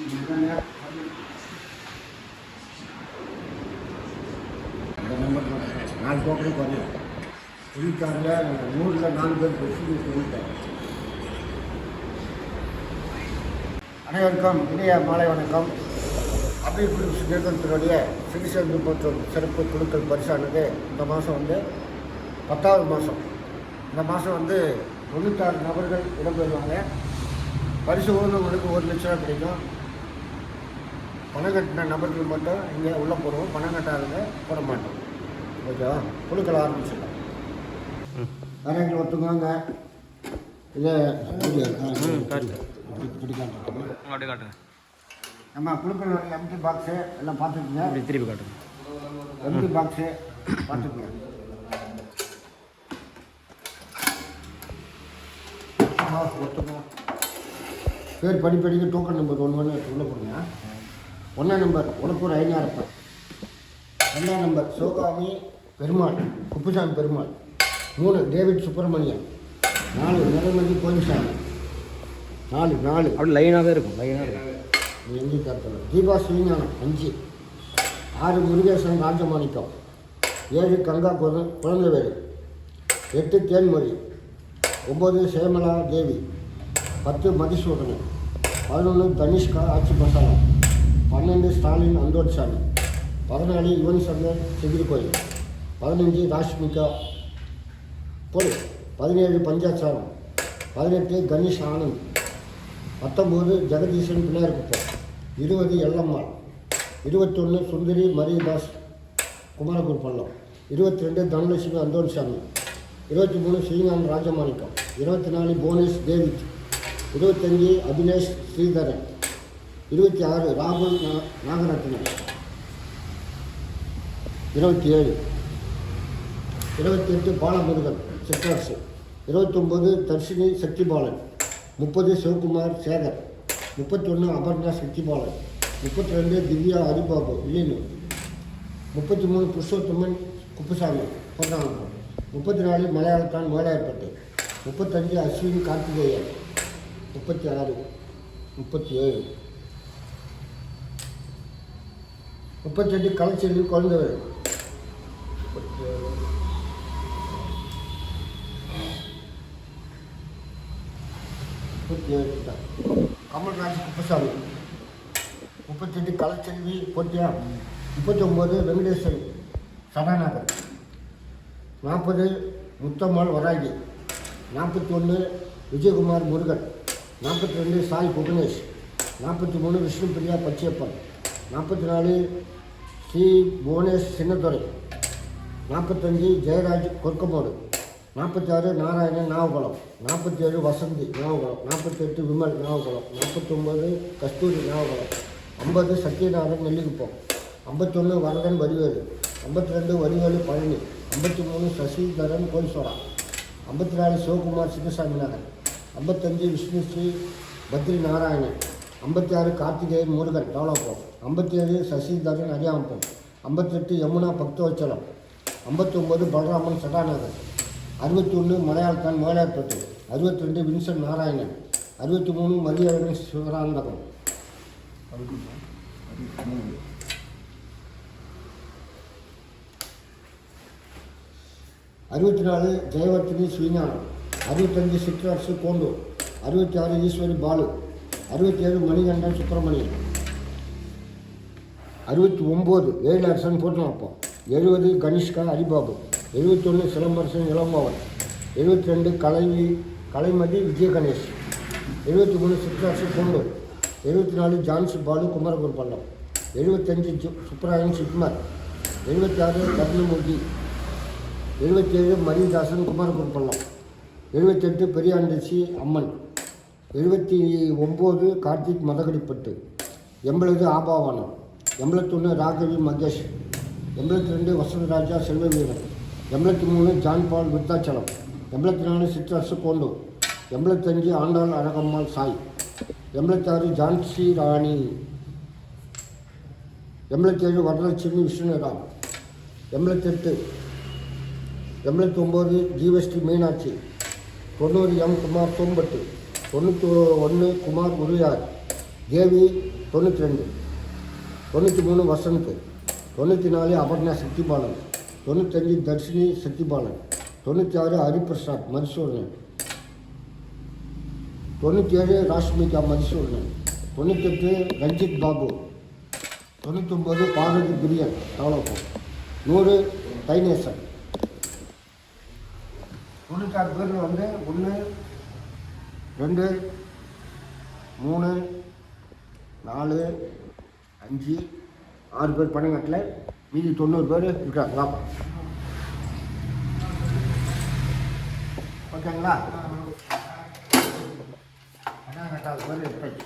இந்த நம்பர் 4 டோக்கனுக்கு வரணும். இருக்காங்க 100ல் 4 பேர் பேசி சொல்லிட்டேன். அனைவருக்கும் இனிய மாலை வணக்கம். அபிவிருத்தி நிறுவனத்தினுடைய சிகிச்சை மற்றும் சிறப்பு குழுக்கள் பரிசானது இந்த மாதம் வந்து 10வது மாதம். இந்த மாதம் வந்து 96 நபர்கள் இடம்பெறுவாங்க. பரிசு உங்களுக்கு 1 லட்ச ரூபா கிடைக்கும். பணம் கட்டின நபர்கள் மட்டும் இங்கே உள்ளே போடுவோம், பணம் கட்டாதவங்க போட மாட்டோம். ஓகேவா? குழுக்கள் ஆரம்பிச்சிடலாம். வேறு ஒத்துக்குவாங்க. இதை காட்டுங்க. நம்ம குழுக்கள் எம்டி பாக்ஸு எல்லாம் பார்த்துக்குங்க. திருப்பி காட்டுங்க. எம்டி பாக்ஸு பார்த்துக்குங்க. ஒத்துக்குவோம். பேர் படிப்படிக்கு டோக்கன் நம்பர் 1 உள்ளே போடுங்க. 1ஆம் நம்பர் உனக்கூர் ஐநாரப்பன். 2ஆம் நம்பர் சிவகாமி பெருமாள், குப்புசாமி பெருமாள். 3 டேவிட் சுப்பிரமணியன். 4 நிறமதி கோயில்சாமி. 4 அப்படி லைனாகவே இருக்கும். நீ எங்கே தரத்தில் தீபா ஸ்ரீஞானம் 5. 6 முருகேசன் ராஜமாணிக்கம். 7 கங்கா குழந்தைவேலு. 8 தேன்மொழி. 9 சேமலா தேவி. 10 மதிசூதனன். 11 தனிஷ்கா ஆட்சி மசாலா. 12 ஸ்டாலின் அந்தோட்சாமி. 14 யுவன் சங்கர் சிகிரி கோயில். 15 ராஷ்மிகா பொரு. 17 பஞ்சாச்சாரம். 18 கணேஷ் ஆனந்த். 19 ஜெகதீசன் பிள்ளையார்குப்பம். 20 எல்லம்மாள். 21 சுந்தரி மரியதாஸ் குமாரகுர் பள்ளம். 22 தனலட்சுமி அந்தோன்சாமி. 23 ஸ்ரீகாந்த் ராஜமாணிக்கம். 24 புவனேஷ் டேவிட். 25 அபினேஷ் ஸ்ரீதரன். 26 ராகுல் நாகரத்னம். 27 28 பாலமுருகன் சிற்றரசு. 29 தர்ஷினி சக்திபாலன். 30 சிவகுமார் சேகர். 31 அபர்ணா சக்திபாலன். 32 திவ்யா ஹரிபாபு இல்லைன்னு. 33 புருஷோத்தமன் குப்புசாமி கொண்டாங்க. 34 மலையாளத்தான் வேலையாற்பட்டு. 35 அஸ்வினி கார்த்திகேயன். 36 37 38 கலைச்செல்வி குழந்தைகள். 37 கமல்ராஜ் குப்புசாமி. 38 கலைச்செல்வி பொட்டியா. 39 வெங்கடேஸ்வரி சதாநகர். 40 முத்தம்மாள் வராகி. 41 விஜயகுமார் முருகன். 42 சாய் புவனேஷ். 43 விஷ்ணுபிரியா பச்சையப்பன். 44 ஸ்ரீ புவனேஷ் சின்னத்துறை. 45 ஜெயராஜ் கொர்க்கமோடு. 46 நாராயணன் நாவகுளம். 47 வசந்தி நாவகுளம். 48 விமல் நாவகுளம். 49 கஸ்தூரி நாவகுளம். 50 சத்யநாதன் நெல்லிக்குப்பம். 51 வரதன் வடிவேலு. 52 வடிவேலு பழனி. 53 சசிதரன் கோல்சோரா. 54 சிவகுமார் சின்னசாமி நகர். 55 விஷ்ணுஸ்ரீ பத்ரி நாராயணன். 56 கார்த்திகேயன் முருகன் டெவலப்பம். 57 சசிதரன் அரியாம்பம். 58 யமுனா பக்தவச்சலம். 59 பலராமன் சடாநகர். 61 மலையாளத்தான் மேலாப்பட்டு. 62 வின்சன் நாராயணன். 63 மதியழகன் சிவராந்தகம். 64 ஜெயவர்த்தினி ஸ்ரீஞானம். 65 சிற்றரசு கோண்டூர். 66 ஈஸ்வரி பாலு. 67 மணிகண்டன் சுப்பிரமணியன். 69 வேலரசன் போட்டுனப்பம். 70 கனிஷ்கா ஹரிபாபு. 71 சிலம்பரசன் இளங்கோவன். 72 கலைமதி விஜய கணேஷ். 73 சிற்றரசு கோண்டூர். 74 ஜான்சி பாலு குமரகுர் பள்ளம். 75 சுப்ராயன் சிப்மர். 76 கர்ணமூர்த்தி. 77 மரியதாசன் குமாரகுர் பள்ளம். 78 பெரியாண்டிச்சி அம்மன். 79 கார்த்திக் மதகடிப்பட்டு. 80 ஆபாவனம். 81 ராகவி மகேஷ். 82 வசந்தராஜா செல்வவீரன். 83 ஜான்பால் விருத்தாச்சலம். 84 சிற்றரசு கோண்டூர். 85 ஆண்டாள் அழகம்மாள் சாய். 86 ஜான்சி ராணி. 87 வரலட்சுமி விஷ்ணுராம். 88 89 ஜீவஸ்ரீ மீனாட்சி. 90 எம் குமார் தோம்பட்டு. 91 குமார் உரியார். தேவி 92, 93 வசந்த், 94 அபர்ணா சக்திபாலன், 95 தர்ஷினி சக்திபாலன், 96 ஹரிபிரசாத் மதுசூதனன், 97 ராஷ்மிகா மதுசூதனன், 98 ரஞ்சித் பாபு, 99 பார்வதி பிரியன் டெவலப்பர், 100 தைநேசன். 96 பேர் வந்து 1 2 3 4 5 6 பேர் பணம் கட்டல, மீதி 90 பேர் இருக்காங்க. வாப்பா, ஓகேங்களா? பணம் கட்டாத பேர் இருப்பாங்க.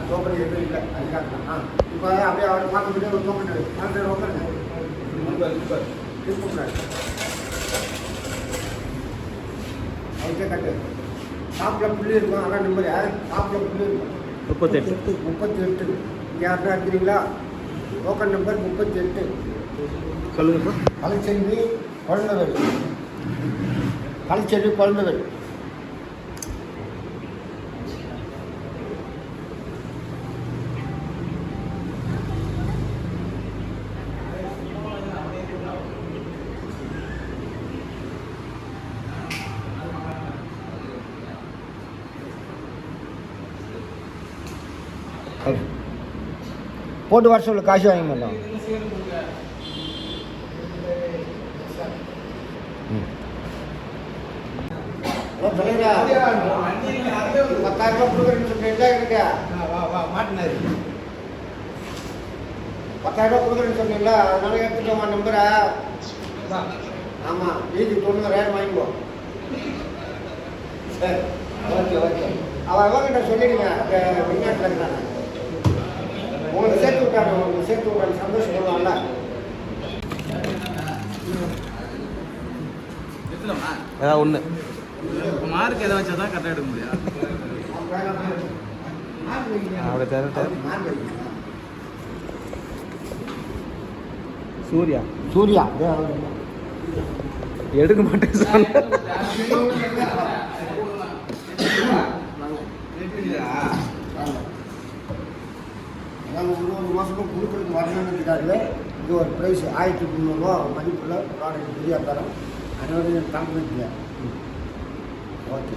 டோக்கன் எதுவும் இல்லை, அதுக்காக இப்போ அப்படியே அவரை பார்க்க முடியாது. ஒரு டோக்கன் அதுக்கே கட்டு. டாப்பில் புள்ளி இருக்கும், அதான் நம்பர். டாப்பில் புள்ளி இருக்கும் 38. யாருன்னா இருக்கிறீங்களா? Token number 38. சொல்லுங்க. கலைச்செல்வி குழந்தைகள், கலைச்செல்வி குழந்தைகள். போட்டு வர சொல்லு, காசு வாங்க மாட்டோம். சொல்லுங்க, 10,000 ரூபா கொடுக்குறேன்னு சொன்னீங்களா? எனக்கு 10,000 ரூபா கொடுக்குறேன்னு சொன்னீங்களா? அதனால எடுத்துக்கோமா நம்பரை. ஆமாம், மீதி 90,000 வாங்கிக்கோ. சரி, ஓகே ஓகே. அவன் எவ்வளோக்கிட்ட சொல்லிடுங்க, வெளிநாட்டில் இருக்கிறாங்க. உங்களுக்கு சேர்த்து விட்டாங்க, உங்களுக்கு சேர்த்து விட்டாங்க, சந்தோஷப்படுவாங்கல்ல. ஏதாவது ஒன்று மார்க் எதை வச்சா தான் கரெக்டாக எடுக்க முடியும். அப்படி தர சூர்யா சூர்யா எடுக்க மாட்டேன் சார். ஒரு மாதமும் கொடுக்குறதுக்கு வரணுன்றதுக்காகவே இது ஒரு ப்ரைஸ் 1300 ரூபா மதிப்புள்ள ப்ராடக்ட் ஃப்ரீயாக தரோம். அதோட காமிக்க ஓகே.